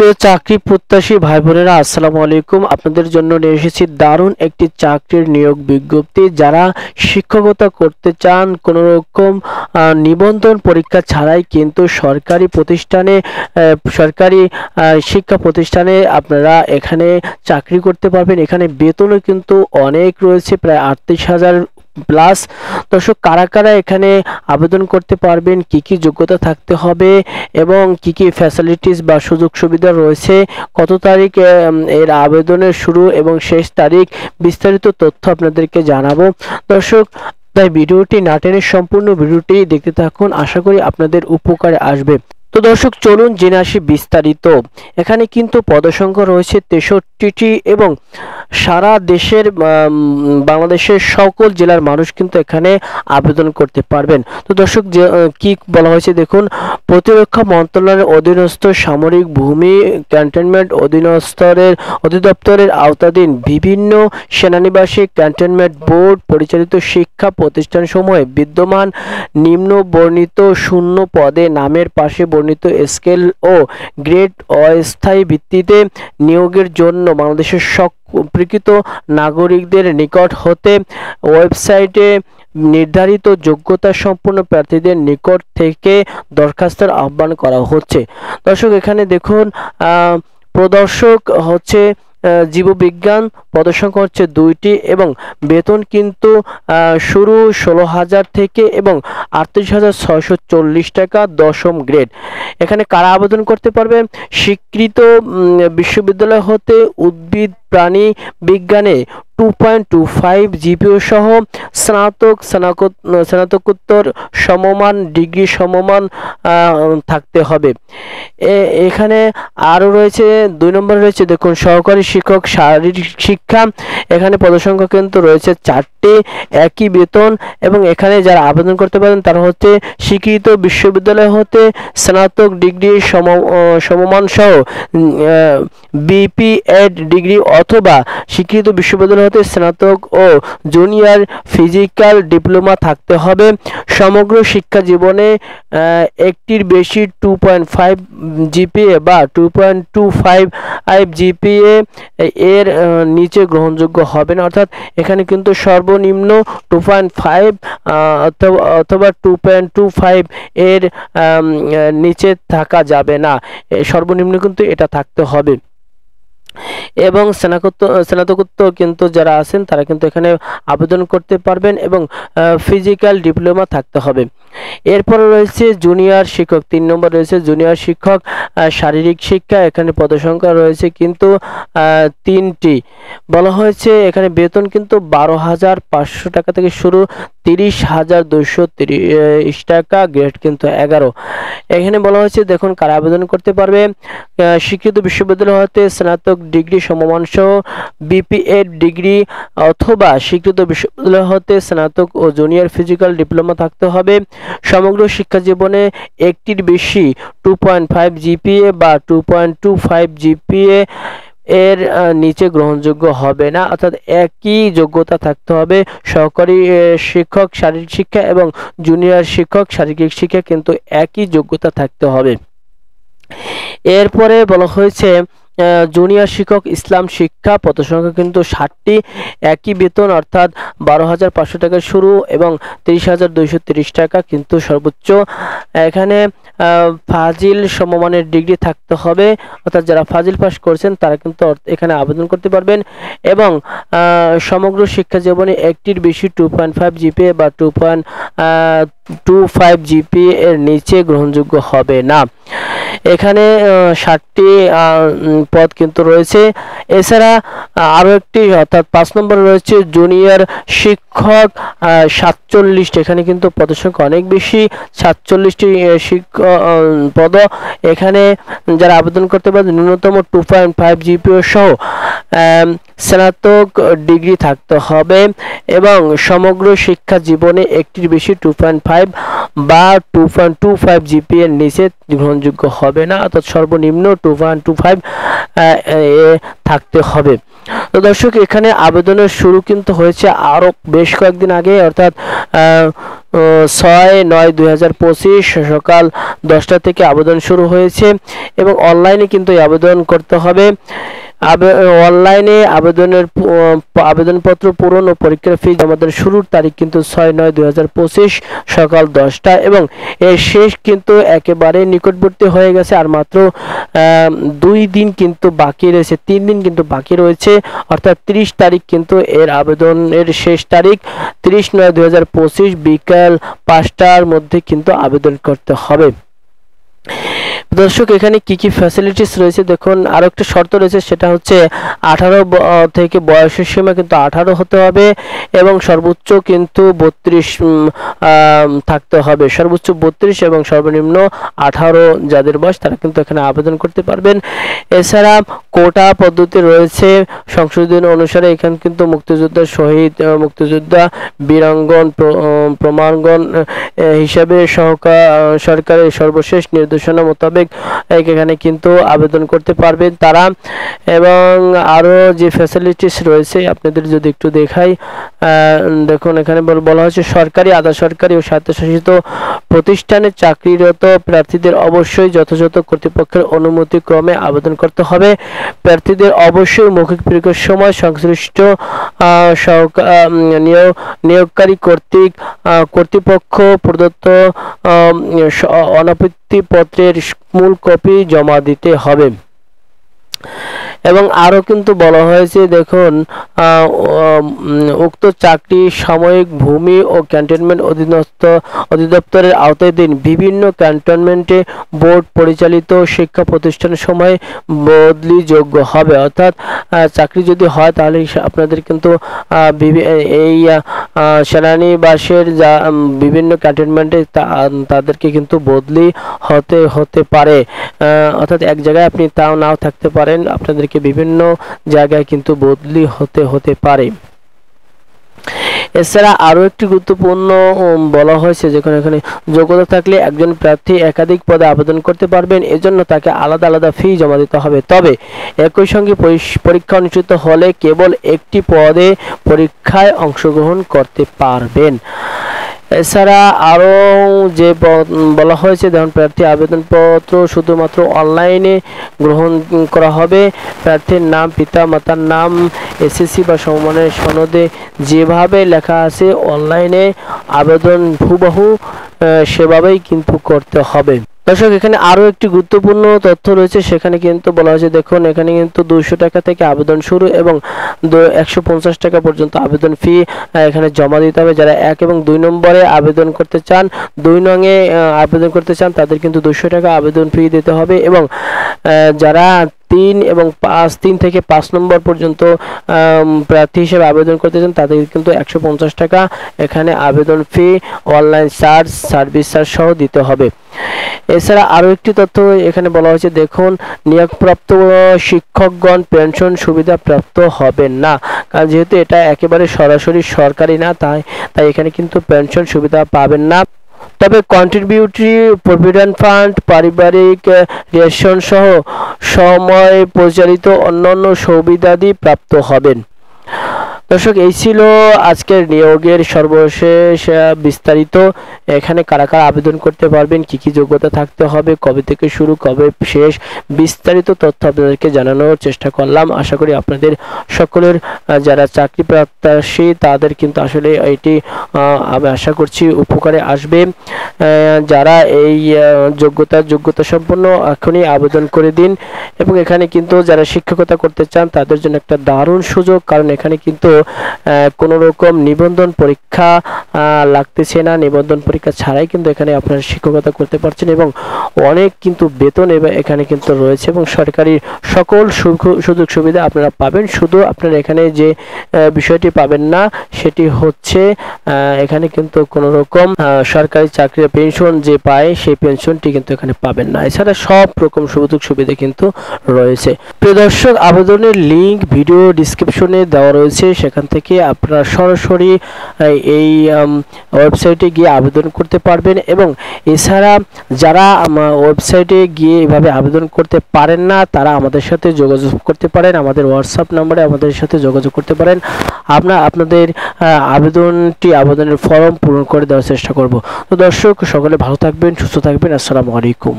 প্রিয় চাকরি প্রত্যাশী ভাই বোনেরা, আসসালামু আলাইকুম। আপনাদের জন্য নিয়ে এসেছি দারুণ একটি চাকরির নিয়োগ বিজ্ঞপ্তি। যারা শিক্ষকতা করতে চান কোনো রকম নিবন্ধন পরীক্ষা ছাড়াই, কিন্তু সরকারি প্রতিষ্ঠানে সরকারি শিক্ষা প্রতিষ্ঠানে আপনারা এখানে চাকরি করতে পারবেন। এখানে বেতনও কিন্তু অনেক রয়েছে, প্রায় 38,000 প্লাস। দর্শক, কারা কারা এখানে আবেদন করতে পারবেন, কি কি যোগ্যতা থাকতে হবে এবং কি কি ফ্যাসিলিটিস বা সুযোগ সুবিধা রয়েছে, কত তারিখ এর আবেদনের শুরু এবং শেষ তারিখ, বিস্তারিত তথ্য আপনাদেরকে জানাবো। দর্শক, তাই ভিডিওটি না টেনে সম্পূর্ণ ভিডিওটি দেখতে থাকুন, আশা করি আপনাদের উপকারে আসবে। তো দর্শক, চলুন জেনে আসি বিস্তারিত। এখানে কিন্তু পদসংখ্যা রয়েছে 63টি এবং সারা দেশের বাংলাদেশের সকল জেলার মানুষ কিন্তু এখানে আবেদন করতে পারবেন। তো দর্শক, যে কি বলা হয়েছে দেখুন, প্রতিরক্ষা মন্ত্রণালয়ের অধীনস্থ সামরিক ভূমি ক্যান্টনমেন্ট অধিদপ্তরের আওতাধীন বিভিন্ন সেনানিবাসে ক্যান্টনমেন্ট বোর্ড পরিচালিত শিক্ষা প্রতিষ্ঠানসমূহে বিদ্যমান নিম্ন বর্ণিত শূন্য পদে নামের পাশে বর্ণিত স্কেল ও গ্রেড অস্থায়ী ভিত্তিতে নিয়োগের জন্য বাংলাদেশের প্রকৃত নাগরিকদের নিকট হতে ওয়েবসাইটে নির্ধারিত যোগ্যতা সম্পন্ন প্রার্থীদের নিকট থেকে দরখাস্তের আহ্বান করা হচ্ছে। দর্শক, এখানে দেখুন, প্রদর্শক হচ্ছে জীববিজ্ঞান, পদসংখ্যা হচ্ছে 2টি এবং বেতন কিন্তু শুরু 16,000 থেকে এবং 38,640 টাকা, 10ম গ্রেড। এখানে কারা আবেদন করতে পারবে? স্বীকৃত বিশ্ববিদ্যালয় হতে উদ্ভিদ প্রাণী বিজ্ঞানে 2.25 জিপিও সহ স্নাতকোত্তর সমমান ডিগ্রি সমমান থাকতে হবে। এখানে আরও রয়েছে 2 নম্বরে রয়েছে দেখুন, সহকারী শিক্ষক শারীরিক শিক্ষা। এখানে পদসংখ্যা কিন্তু রয়েছে 4টি, একই বেতন। এবং এখানে যারা আবেদন করতে পারেন তারা হচ্ছে স্বীকৃত বিশ্ববিদ্যালয় হতে স্নাতক ডিগ্রি সমমান সহ বিপিএড ডিগ্রি অথবা স্বীকৃত বিশ্ববিদ্যালয় হতে স্নাতক ও জুনিয়র ফিজিক্যাল ডিপ্লোমা থাকতে হবে। সমগ্র শিক্ষা জীবনে একটির বেশি 2.5 জিপিএ বা 2.25 জিপিএ এর নিচে গ্রহণযোগ্য হবে না। অর্থাৎ এখানে কিন্তু সর্বনিম্ন 2.5 অথবা 2.25 এর নিচে থাকা যাবে না, সর্বনিম্ন কিন্তু এটা থাকতে হবে। এবং স্নাতকোত্তর কিন্তু যারা আছেন তারা কিন্তু এখানে আবেদন করতে পারবেন এবং ফিজিক্যাল ডিপ্লোমা থাকতে হবে। এরপরে রয়েছে জুনিয়র শিক্ষক, 3 নম্বর রয়েছে জুনিয়র শিক্ষক শারীরিক শিক্ষা। এখানে পদসংখ্যা রয়েছে কিন্তু 3টি। বলা হয়েছে এখানে বেতন কিন্তু 12,500 টাকা থেকে শুরু, 30,230 টাকা, গ্রেড কিন্তু 11। এখানে বলা হয়েছে দেখুন, কারা আবেদন করতে পারবে? স্বীকৃত বিশ্ববিদ্যালয় হতে স্নাতক ডিগ্রি সমমান সহ বিপিএড ডিগ্রি অথবা স্বীকৃত বিশ্ববিদ্যালয় হতে স্নাতক ও জুনিয়র ফিজিক্যাল ডিপ্লোমা থাকতে হবে। সমগ্র শিক্ষা জীবনে একটির বেশি 2.5 জিপিএ বা 2.25 জিপিএ এর নিচে গ্রহণযোগ্য হবে না। অর্থাৎ একই যোগ্যতা থাকতে হবে। সহকারী শিক্ষক শারীরিক শিক্ষা এবং জুনিয়র শিক্ষক শারীরিক শিক্ষা কিন্তু একই যোগ্যতা থাকতে হবে। এরপরে বলা হয়েছে জুনিয়র শিক্ষক ইসলাম শিক্ষা, পদসংখ্যা কিন্তু 60টি, একই বেতন অর্থাৎ 12,500 টাকা শুরু এবং 30,230 টাকা কিন্তু সর্বোচ্চ। এখানে ফাজিল সমমানের ডিগ্রি থাকতে হবে, অর্থাৎ যারা ফাজিল পাস করছেন তারা কিন্তু এখানে আবেদন করতে পারবেন। এবং সমগ্র শিক্ষা জীবনে একটির বেশি 2.5 জিপিএ বা 2.25 জিপিএ এর নিচে গ্রহণযোগ্য হবে না। এখানে 60টি পদ কিন্তু রয়েছে। এছাড়া আরও একটি অর্থাৎ 5 নম্বরে রয়েছে জুনিয়র শিক্ষক 47। এখানে কিন্তু পদসংখ্যা অনেক বেশি, 47টি পদ। এখানে যারা আবেদন করতে পারেন ন্যূনতম 2.5 জিপিও সহ স্নাতক ডিগ্রি থাকতে হবে এবং সমগ্র শিক্ষা জীবনে একটির বেশি 2.5 বা 2.25 জিপিএ এর নিচে গ্রহণযোগ্য হবে না, অর্থাৎ সর্বনিম্ন 2.25 থাকতে হবে। তো দর্শক, এখানে আবেদনের শুরু কিন্তু হয়েছে আরও বেশ কয়েকদিন আগে, অর্থাৎ 6/9/2025 সকাল 10টা থেকে আবেদন শুরু হয়েছে এবং অনলাইনে কিন্তু এই আবেদন করতে হবে। অনলাইনে আবেদনপত্র পূরণ ও পরীক্ষার ফি জমা দেওয়ার শুরুর তারিখ কিন্তু 6/9/2025 সকাল 10টা এবং এর শেষ কিন্তু একেবারে নিকটবর্তী হয়ে গেছে। আর মাত্র 2 দিন কিন্তু বাকি রয়েছে, 3 দিন কিন্তু বাকি রয়েছে, অর্থাৎ 30 তারিখ কিন্তু এর আবেদনের শেষ তারিখ। 30/9/2025 বিকাল 5টার মধ্যে কিন্তু আবেদন করতে হবে। দর্শক এখানে কি কি ফ্যাসিলিটিস রয়েছে দেখুন। আর একটা শর্ত রয়েছে, সেটা হচ্ছে 18 থেকে বয়সের সীমা কিন্তু 18 হতে হবে এবং সর্বোচ্চ কিন্তু 32 থাকতে হবে, সর্বোচ্চ 32 এবং সর্বনিম্ন 18 যাদের বয়স তারা কিন্তু এখানে আবেদন করতে পারবেন। এছাড়া কোটা পদ্ধতি রয়েছে সংশোধন অনুসারে। এখানে কিন্তু মুক্তিযোদ্ধা, শহীদ, মুক্তিযোদ্ধা, বীরাঙ্গন, প্রমাণগণ হিসাবে সরকারের সর্বশেষ নির্দেশনা মোতাবেক এখানে কিন্তু আবেদন করতে পারবেন তারা। এবং আরো যে ফ্যাসিলিটিস রয়েছে আপনাদের যদি একটু দেখাই, দেখুন এখানে বলা হয়েছে সরকারি, আধা সরকারি ও স্বায়ত্তশাসিত প্রতিষ্ঠানে চাকরিরত প্রার্থীদের অবশ্যই যথাযথ কর্তৃপক্ষের অনুমতি ক্রমে আবেদন করতে হবে। প্রার্থীদের অবশ্যই মৌখিক পরীক্ষার সময় সংশ্লিষ্ট নিয়োগকারী কর্তৃপক্ষ প্রদত্ত অনাপত্তি পত্রের মূল কপি জমা দিতে হবে। এবং আরো কিন্তু বলা হয়েছে দেখুন, উক্ত চাকরি সাময়িক ভূমি ও ক্যান্টনমেন্ট অধিদপ্তরের আওতাধীন বিভিন্ন ক্যান্টনমেন্টে বোর্ড পরিচালিত শিক্ষা প্রতিষ্ঠানের সময় বদলিযোগ্য হবে। অর্থাৎ চাকরি যদি হয় তাহলে আপনাদের কিন্তু এই সেনানিবাসের যা বিভিন্ন ক্যান্টনমেন্টে তাদেরকে কিন্তু বদলি হতে পারে। অর্থাৎ এক জায়গায় আপনি তাও নাও থাকতে পারেন, আপনাদেরকে বিভিন্ন জায়গায় কিন্তু বদলি হতে পারে। এছাড়া আরো একটি গুরুত্বপূর্ণ বলা হয়েছে, যেখানে এখানে যোগ্যতা থাকলে একজন প্রার্থী একাধিক পদে আবেদন করতে পারবেন, এজন্য তাকে আলাদা আলাদা ফি জমা দিতে হবে। তবে একই সঙ্গে পরীক্ষা অনুষ্ঠিত হলে কেবল একটি পদে পরীক্ষায় অংশগ্রহণ করতে পারবেন। এছাড়া আরো যে বলা হয়েছে, দেখুন প্রার্থী আবেদনপত্র শুধুমাত্র অনলাইনে গ্রহণ করা হবে। প্রার্থীর নাম, পিতা মাতার নাম, এসএসসি বা সমমানের সনদে যেভাবে লেখা আছে অনলাইনে আবেদন হুবহু সেভাবেই কিন্তু করতে হবে। দর্শক এখানে আরো একটি গুরুত্বপূর্ণ তথ্য রয়েছে, সেখানে কিন্তু বলা হয়েছে দেখুন এখানে কিন্তু 200 টাকা থেকে আবেদন শুরু এবং 150 টাকা পর্যন্ত আবেদন ফি এখানে জমা দিতে হবে। যারা 1 এবং 2 নম্বরে আবেদন করতে চান, 2 নংয়ে আবেদন করতে চান তাদের কিন্তু 200 টাকা আবেদন ফি দিতে হবে এবং যারা 3 থেকে 5 নম্বর পর্যন্ত প্রার্থী হিসেবে আবেদন করতে চান তাদের কিন্তু 150 টাকা এখানে আবেদন ফি অনলাইন চার্জ, সার্ভিস চার্জ সহ দিতে হবে। এছাড়া আরো একটি তথ্য এখানে বলা হয়েছে দেখুন, নিয়োগপ্রাপ্ত শিক্ষকগণ পেনশন সুবিধা প্রাপ্ত হবেন না, কারণ যেহেতু এটা একেবারে সরাসরি সরকারি না, তাই এখানে কিন্তু পেনশন সুবিধা পাবেন না। তবে কন্ট্রিবিউটরি প্রভিডেন্ট ফান্ড, পারিবারিক রেশন সহ সময় পরিচালিত অন্যান্য সুবিধাদি প্রাপ্ত হবেন। দর্শক এই ছিল আজকের নিয়োগের সর্বশেষ বিস্তারিত। এখানে কারা কারা আবেদন করতে পারবেন, কি কি যোগ্যতা থাকতে হবে, কবে থেকে শুরু কবে শেষ, বিস্তারিত তথ্য আপনাদেরকে জানানোর চেষ্টা করলাম। আশা করি আপনাদের সকলের যারা চাকরি প্রত্যাশী তাদের কিন্তু আসলে এটি আমি আশা করছি উপকারে আসবে। যারা এই যোগ্যতা সম্পন্ন এখনই আবেদন করে দিন। এবং এখানে কিন্তু যারা শিক্ষকতা করতে চান তাদের জন্য একটা দারুণ সুযোগ, কারণ এখানে কিন্তু কোনো রকম নিবন্ধন পরীক্ষা লাগতেছে না, নিবন্ধন পরীক্ষা ছাড়াই কিন্তু এখানে আপনারা শিক্ষকতা করতে পারছেন এবং অনেক কিন্তু বেতন এখানে কিন্তু রয়েছে এবং সরকারি সকল সুযোগ সুবিধা আপনারা পাবেন। শুধু আপনারা এখানে যে বিষয়টি পাবেন না সেটি হচ্ছে এখানে কিন্তু কোনো রকম সরকারি চাকরির পেনশন যে পায় সেই পেনশনটি কিন্তু এখানে পাবেন না। এছাড়া সব রকম সুযোগ সুবিধা কিন্তু রয়েছে। প্রিয় দর্শক, আবেদনের লিংক ভিডিও ডেসক্রিপশনে দেওয়া রয়েছে, সেখানে সেখান থেকে আপনারা সরাসরি এই ওয়েবসাইটে গিয়ে আবেদন করতে পারবেন। এবং এছাড়া যারা ওয়েবসাইটে গিয়ে এভাবে আবেদন করতে পারেন না, তারা আমাদের সাথে যোগাযোগ করতে পারেন, আমাদের হোয়াটসঅ্যাপ নম্বরে আমাদের সাথে যোগাযোগ করতে পারেন। আমরা আপনাদের আবেদনের ফর্ম পূরণ করে দেওয়ার চেষ্টা করব। তো দর্শক, সকলে ভালো থাকবেন, সুস্থ থাকবেন। আসসালামু আলাইকুম।